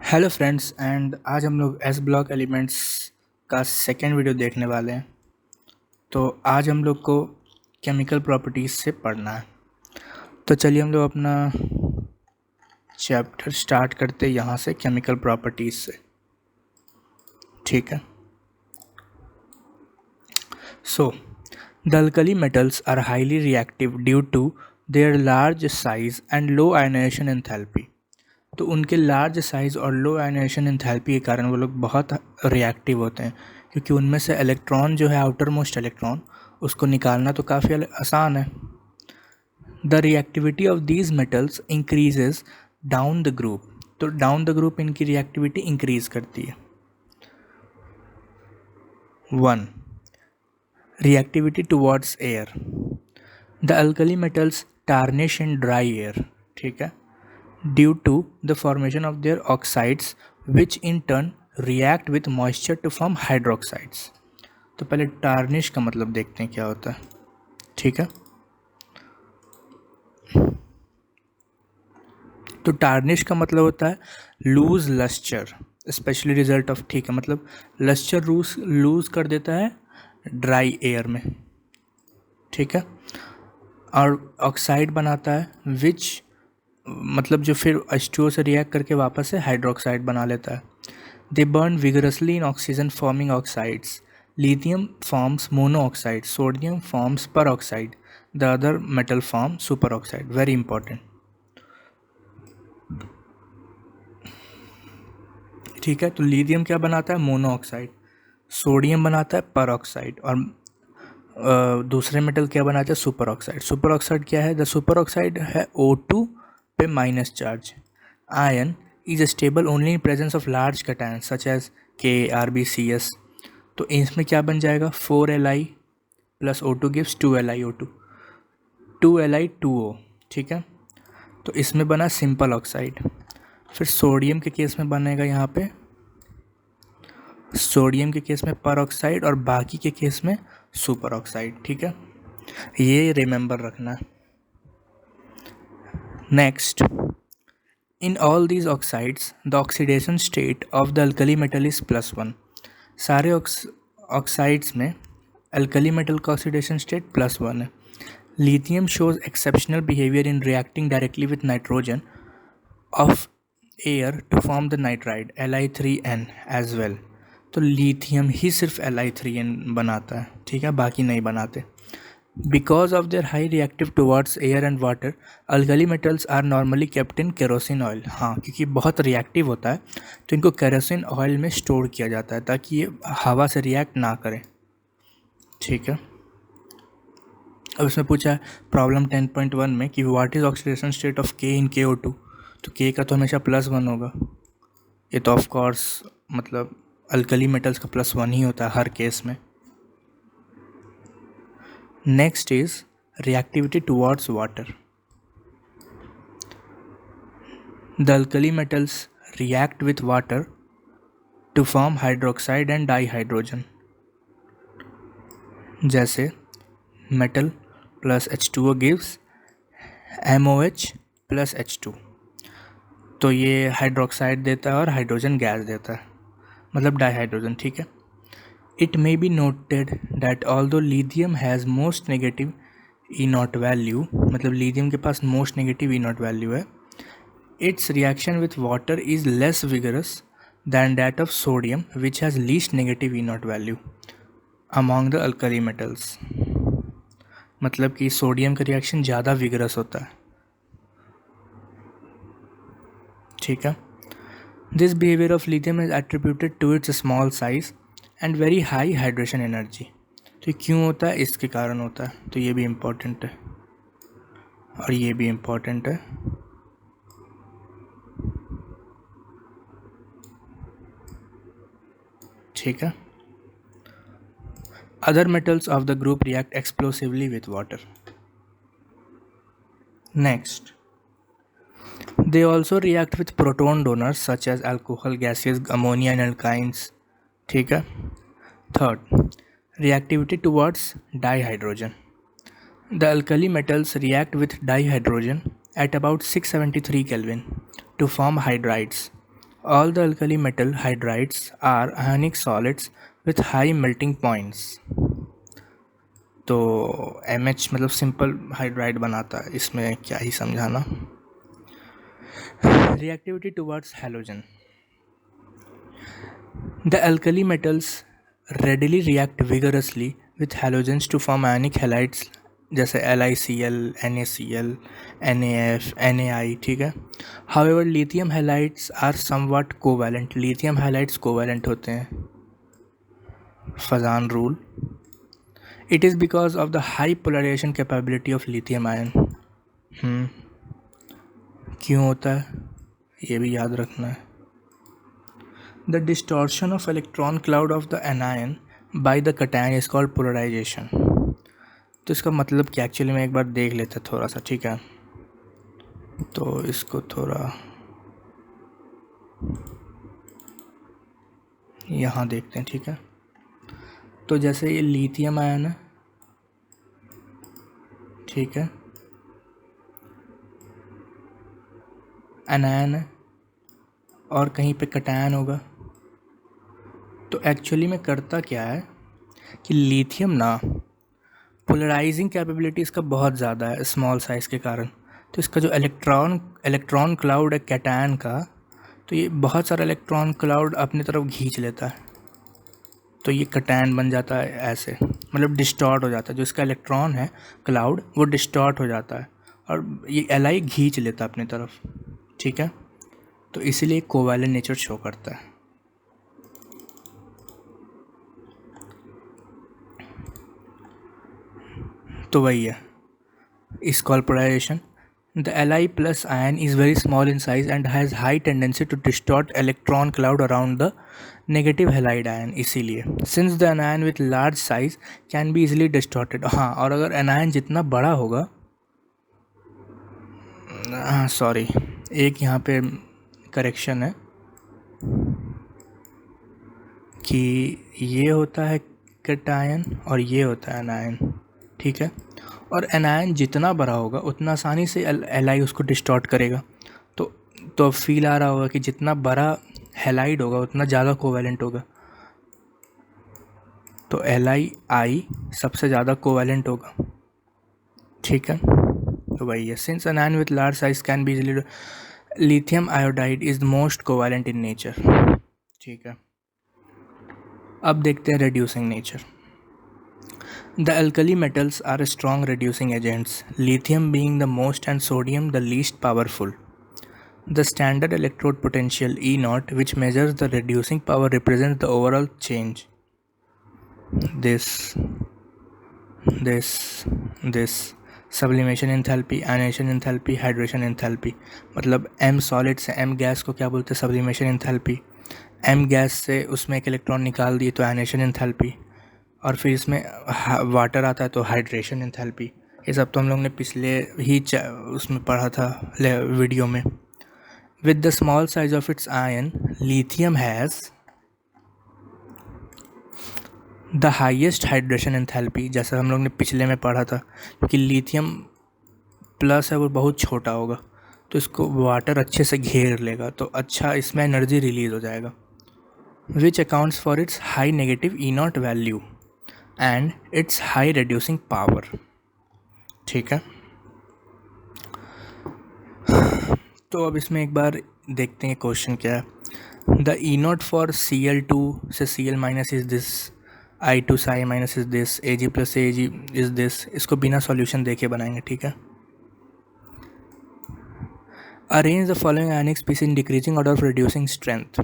Hello friends and आज हम लोग एस ब्लॉक एलिमेंट्स का सेकेंड वीडियो देखने वाले हैं। तो आज हम लोग को केमिकल प्रॉपर्टीज़ से पढ़ना है। तो चलिए हम लोग अपना चैप्टर स्टार्ट करते हैं यहाँ से केमिकल प्रॉपर्टीज़ से। ठीक है। So the alkali metals are highly reactive due to their large size and low ionization enthalpy. तो उनके लार्ज साइज़ और लो आयनाइजेशन एंथैल्पी के कारण वो लोग बहुत रिएक्टिव होते हैं, क्योंकि उनमें से इलेक्ट्रॉन जो है आउटर मोस्ट इलेक्ट्रॉन उसको निकालना तो काफ़ी आसान है। The reactivity of these metals increases down the group. तो डाउन द ग्रुप इनकी रिएक्टिविटी इंक्रीज करती है। 1. Reactivity towards air. The alkali metals tarnish in dry air. ठीक है। due to the formation of their oxides which in turn react with moisture to form hydroxides। तो पहले tarnish का मतलब देखते हैं क्या होता है। ठीक है। तो टार्निश का मतलब होता है loose lustre, specially result of. ठीक है, मतलब लस्चर लूज कर देता है ड्राई एयर में। ठीक है। और ऑक्साइड बनाता है विच मतलब जो फिर H2O से रिएक्ट करके वापस से हाइड्रोक्साइड बना लेता है। They burn vigorously in oxygen forming oxides. Lithium forms monoxide, sodium forms peroxide, the other metal form superoxide. Very important. ठीक है। तो लिथियम क्या बनाता है? Mono oxide. सोडियम बनाता है पर ऑक्साइड। और दूसरे मेटल क्या बनाते हैं? Super oxide. सुपर ऑक्साइड क्या है? द सुपर ऑक्साइड है O2 पे minus charge. Ion is stable only in presence of large cation such as KRbCs। तो इसमें क्या बन जाएगा? 4Li plus O2 gives 2LiO2, 2Li2O। ठीक है। तो इसमें बना सिंपल ऑक्साइड। फिर सोडियम के केस में बनेगा यहाँ पे, सोडियम के केस में पर ऑक्साइड और बाकी के केस में सुपर ऑक्साइड। ठीक है, ये रिमेंबर रखना है। Next, in all these oxides the oxidation state of the alkali metal is +1। सारे ऑक्साइड्स में अल्कली मेटल का ऑक्सीडेशन स्टेट +1 है। Lithium shows exceptional behaviour in reacting directly with nitrogen of air to form the nitride Li3n as well. तो lithium ही सिर्फ Li3n बनाता है। ठीक है, बाकी नहीं बनाते। Because of their high reactive towards air and water alkali metals are normally kept in kerosene oil. हाँ, क्योंकि बहुत रिएक्टिव होता है तो इनको केरोसिन ऑयल में स्टोर किया जाता है ताकि ये हवा से रिएक्ट ना करें। ठीक है। अब इसमें पूछा है प्रॉब्लम 10.1 में कि what is oxidation state of K in KO2। तो K का तो हमेशा +1 होगा। ये तो ऑफ कोर्स मतलब अल्कली मेटल्स का +1 ही होता है हर केस में। Next is reactivity towards water. The alkali metals react with water to form hydroxide and dihydrogen. जैसे metal plus H2O gives MOH plus H2। तो ये हाइड्रोक्साइड देता है और हाइड्रोजन गैस देता है, मतलब डाईहाइड्रोजन। ठीक है। It may be noted that although lithium has most negative E0 value, मतलब लिथियम के पास मोस्ट नेगेटिव E0 वैल्यू है, its reaction with water is less vigorous than that of sodium which has least negative E0 value among the alkali metals. मतलब कि sodium का reaction ज़्यादा vigorous होता है। ठीक है। This behaviour of lithium is attributed to its small size and very high hydration energy. तो क्यों होता है? इसके कारण होता है। तो ये भी इम्पोर्टेंट है और ये भी इम्पोर्टेंट है। ठीक है। Other metals of the group react explosively with water. Next, they also react with proton donors such as alcohol gases, ammonia and alkynes। ठीक है। Third, reactivity towards dihydrogen। The alkali metals react with dihydrogen at about 673 Kelvin to form hydrides All the alkali metal hydrides are ionic solids with high melting points. तो MH मतलब simple hydride बनाता है, इसमें क्या ही समझाना. Reactivity towards halogen. The alkali metals readily react vigorously with halogens to form ionic halides जैसे LiCl, NaCl, NaF, NaI. ठीक है. However, lithium halides are somewhat covalent. lithium halides covalent होते हैं. Fazan rule. It is because of the high polarization capability of lithium ion. क्यों होता है ये भी याद रखना है. The distortion of electron cloud of the anion by the cation is called polarization. तो इसका मतलब क्या एक्चुअली में एक बार देख लेते हैं थोड़ा सा. ठीक है, तो इसको थोड़ा यहाँ देखते हैं. ठीक है, तो जैसे ये लिथियम आयन है. ठीक है, एनायन है और कहीं पे कटायन होगा. तो एक्चुअली में करता क्या है कि लिथियम ना पोलराइजिंग कैपेबिलिटी इसका बहुत ज़्यादा है स्मॉल साइज़ के कारण. तो इसका जो इलेक्ट्रॉन क्लाउड है कैटायन का, तो ये बहुत सारा इलेक्ट्रॉन क्लाउड अपनी तरफ खींच लेता है. तो ये कटायन बन जाता है ऐसे, मतलब डिस्टॉर्ट हो जाता है. जो इसका इलेक्ट्रॉन है क्लाउड वो डिस्टॉर्ट हो जाता है और ये Li खींच लेता है अपनी तरफ. ठीक है, तो इसीलिए कोवैलेंट नेचर शो करता है. तो वही है इस polarisation. The Li plus ion is very small in size and has high tendency to distort electron cloud around the negative halide ion. इसीलिए since the anion with large size can be easily distorted. हाँ, और अगर anion जितना बड़ा होगा, हाँ sorry, एक यहाँ पे करेक्शन है कि ये होता है कैटायन और ये होता है एनायन. ठीक है, और एनायन जितना बड़ा होगा उतना आसानी से Li उसको डिस्टॉर्ट करेगा. तो फील आ रहा होगा कि जितना बड़ा हैलाइड होगा उतना ज़्यादा कोवैलेंट होगा. तो Li सबसे ज़्यादा कोवैलेंट होगा. ठीक है, तो वही है. Since anion with large size can be easily, lithium iodide is the most covalent in nature. ठीक है, अब देखते हैं reducing nature. The alkali metals are strong reducing agents, lithium being the most and sodium the least powerful. The standard electrode potential E0, which measures the reducing power, represents the overall change. This, sublimation enthalpy, ionization enthalpy, hydration enthalpy. मतलब M solid से M gas को क्या बोलते हैं? sublimation enthalpy. M gas से उसमें एक electron निकाल दिए तो ionization enthalpy, और फिर इसमें वाटर आता है तो हाइड्रेशन एंथैल्पी. ये सब तो हम लोग ने पिछले ही उसमें पढ़ा था वीडियो में. With the small size of its ion, lithium has the highest hydration enthalpy. जैसा हम लोग ने पिछले में पढ़ा था, क्योंकि लिथियम प्लस है वो बहुत छोटा होगा तो इसको वाटर अच्छे से घेर लेगा तो अच्छा इसमें एनर्जी रिलीज़ हो जाएगा. Which accounts for its high negative E0 value and it's high reducing power. ठीक है, तो अब इसमें एक बार देखते हैं क्वेश्चन क्या है. द E0 फॉर Cl2 से Cl minus is this, I2 Sai minus is this, Ag plus Ag is this. इसको बिना सॉल्यूशन देके बनाएंगे. ठीक है, arrange the following ionic species in decreasing order of reducing strength.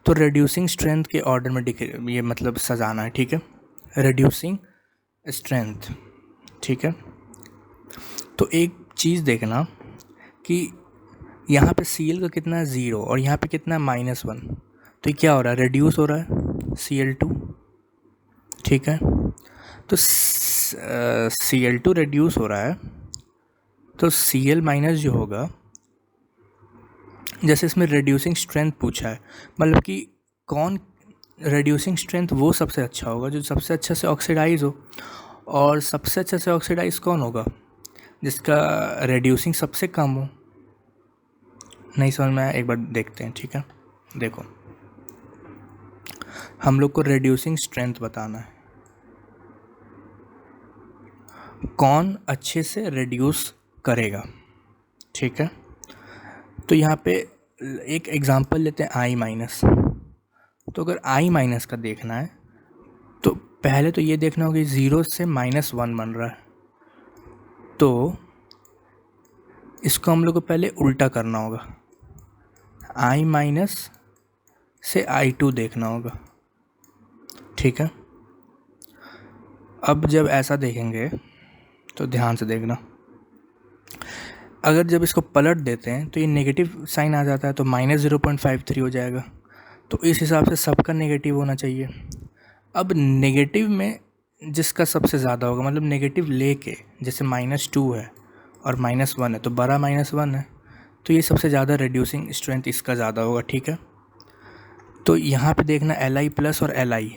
तो रिड्यूसिंग स्ट्रेंथ के order में ये मतलब सजाना है. ठीक है, रिड्यूसिंग स्ट्रेंथ. ठीक है, तो एक चीज़ देखना कि यहाँ पे Cl का कितना है 0 और यहाँ पे कितना है -1. तो ये क्या हो रहा है? रिड्यूस हो रहा है Cl2. ठीक है, तो Cl2 रिड्यूस हो रहा है तो Cl माइनस जो होगा, जैसे इसमें रिड्यूसिंग स्ट्रेंथ पूछा है, मतलब कि कौन रिड्यूसिंग स्ट्रेंथ वो सबसे अच्छा होगा जो सबसे अच्छे से ऑक्सीडाइज हो. और सबसे अच्छे से ऑक्सीडाइज कौन होगा? जिसका रिड्यूसिंग सबसे कम हो. नहीं समझ में आया? एक बार देखते हैं. ठीक है, देखो, हम लोग को रिड्यूसिंग स्ट्रेंथ बताना है, कौन अच्छे से रिड्यूस करेगा, ठीक है। तो यहाँ पे एक एग्जांपल लेते हैं आई माइनस। तो अगर आई माइनस का देखना है तो पहले तो ये देखना होगा कि 0 से -1 बन रहा है, तो इसको हम लोग को पहले उल्टा करना होगा, आई माइनस से I2 देखना होगा, ठीक है। अब जब ऐसा देखेंगे तो ध्यान से देखना, अगर जब इसको पलट देते हैं तो ये नेगेटिव साइन आ जाता है, तो -0.53 हो जाएगा। तो इस हिसाब से सबका नेगेटिव होना चाहिए। अब नेगेटिव में जिसका सबसे ज़्यादा होगा, मतलब नेगेटिव लेके, जैसे -2 है और -1 है, तो बड़ा -1 है, तो ये सबसे ज़्यादा रिड्यूसिंग स्ट्रेंथ इसका ज़्यादा होगा, ठीक है। तो यहाँ पे देखना Li प्लस और Li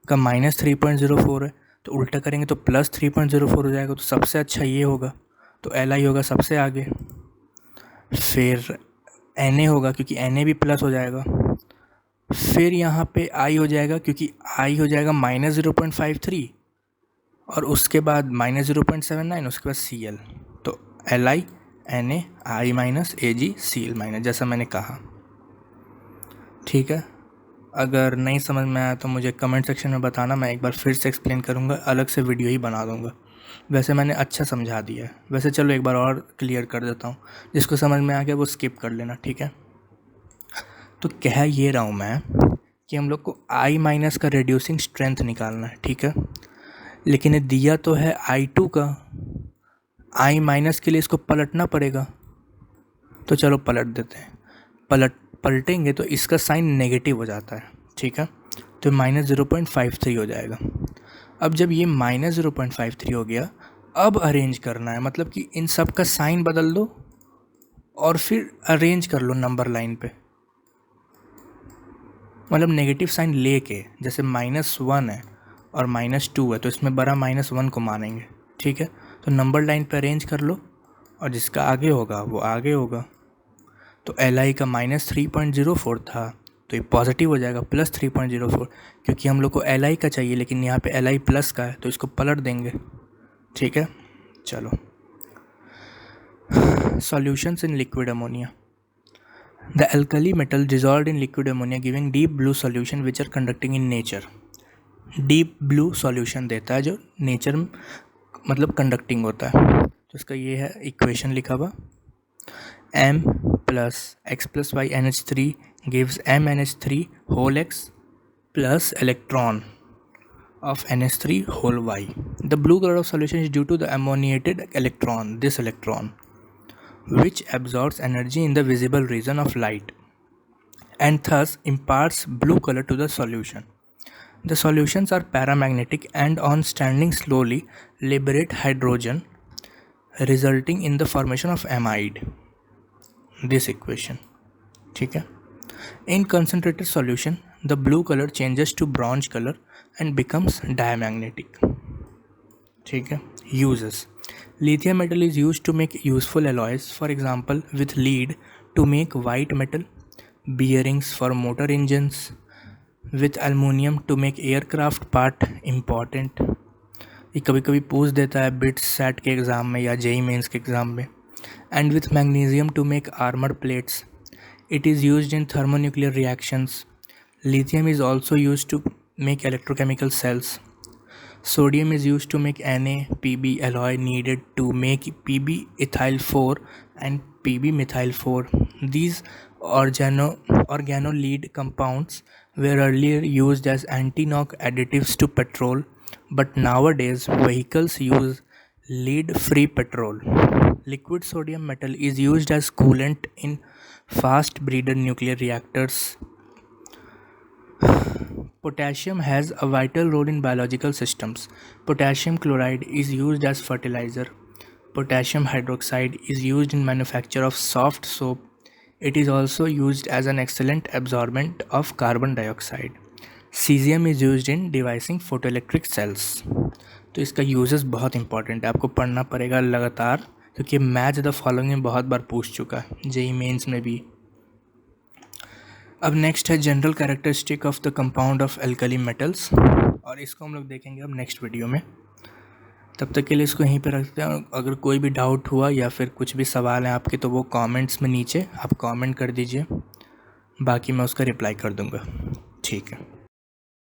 का -3.04 है, तो उल्टा करेंगे तो +3.04 हो जाएगा, तो सबसे अच्छा ये होगा, तो Li होगा सबसे आगे। फिर Na होगा क्योंकि Na भी प्लस हो जाएगा। फिर यहाँ पे I हो जाएगा क्योंकि I हो जाएगा -0.53 और उसके बाद -0.79, उसके बाद Cl, तो Li Na I minus Ag Cl minus, जैसा मैंने कहा, ठीक है। अगर नहीं समझ में आया तो मुझे कमेंट सेक्शन में बताना, मैं एक बार फिर से एक्सप्लेन करूँगा, अलग से वीडियो ही बना दूँगा। वैसे मैंने अच्छा समझा दिया है, वैसे चलो एक बार और क्लियर कर देता हूँ, जिसको समझ में आ गया वो स्किप कर लेना, ठीक है। तो कह ये रहा हूँ मैं कि हम लोग को I माइनस का रिड्यूसिंग स्ट्रेंथ निकालना है, ठीक है। लेकिन ये दिया तो है I2 का, I माइनस के लिए इसको पलटना पड़ेगा, तो चलो पलट देते हैं। पलटेंगे तो इसका साइन नेगेटिव हो जाता है, ठीक है, तो -0.53 हो जाएगा। अब जब ये -0.53 हो गया, अब अरेंज करना है, मतलब कि इन सब का साइन बदल दो और फिर अरेंज कर लो नंबर लाइन पे, मतलब नेगेटिव साइन लेके, जैसे -1 है और -2 है, तो इसमें बड़ा -1 को मानेंगे, ठीक है। तो नंबर लाइन पे अरेंज कर लो और जिसका आगे होगा वो आगे होगा। तो Li का -3.04 था, तो ये पॉजिटिव हो जाएगा +3.04, क्योंकि हम लोग को Li का चाहिए, लेकिन यहाँ पे Li प्लस का है, तो इसको पलट देंगे, ठीक है। चलो, solutions in liquid ammonia. The alkali metal dissolved in liquid ammonia giving deep blue solution which are conducting in nature. Deep blue solution देता है जो नेचर में मतलब कंडक्टिंग होता है। तो इसका ये है इक्वेशन लिखा हुआ, M plus X plus Y NH3 gives MNH3 whole X plus electron of NH3 whole Y. The blue color of solution is due to the ammoniated electron, this electron, which absorbs energy in the visible region of light and thus imparts blue color to the solution. The solutions are paramagnetic and on standing slowly liberate hydrogen, resulting in the formation of amide. This equation, ठीक है। In concentrated solution, the blue color changes to bronze color and becomes diamagnetic, ठीक है। Uses: lithium metal is used to make useful alloys, for example with lead to make white metal, bearings for motor engines, with aluminium to make aircraft part important। ये कभी कभी पूछ देता है bits set के exam में या JEE mains के एग्ज़ाम में। And with magnesium to make armour plates, it is used in thermonuclear reactions. Lithium is also used to make electrochemical cells. Sodium is used to make Na-Pb alloy needed to make Pb-ethyl-4 and Pb-methyl-4. These organolead compounds were earlier used as anti-knock additives to petrol, but nowadays vehicles use lead-free petrol. Liquid sodium metal is used as coolant in fast breeder nuclear reactors. Potassium has a vital role in biological systems. Potassium chloride is used as fertilizer. Potassium hydroxide is used in manufacture of soft soap. It is also used as an excellent absorbent of carbon dioxide. Cesium is used in devising photoelectric cells. तो इसका uses बहुत important है, आपको पढ़ना पड़ेगा लगातार, क्योंकि match the following में बहुत बार पूछ चुका है, जेई मेंस में भी। अब नेक्स्ट है general characteristic of the compound of alkali metals, और इसको हम लोग देखेंगे अब नेक्स्ट वीडियो में। तब तक के लिए इसको यहीं पे रखते हैं। अगर कोई भी डाउट हुआ या फिर कुछ भी सवाल है आपके तो वो कमेंट्स में नीचे आप कमेंट कर दीजिए, बाकी मैं उसका रिप्लाई कर दूँगा। ठीक है।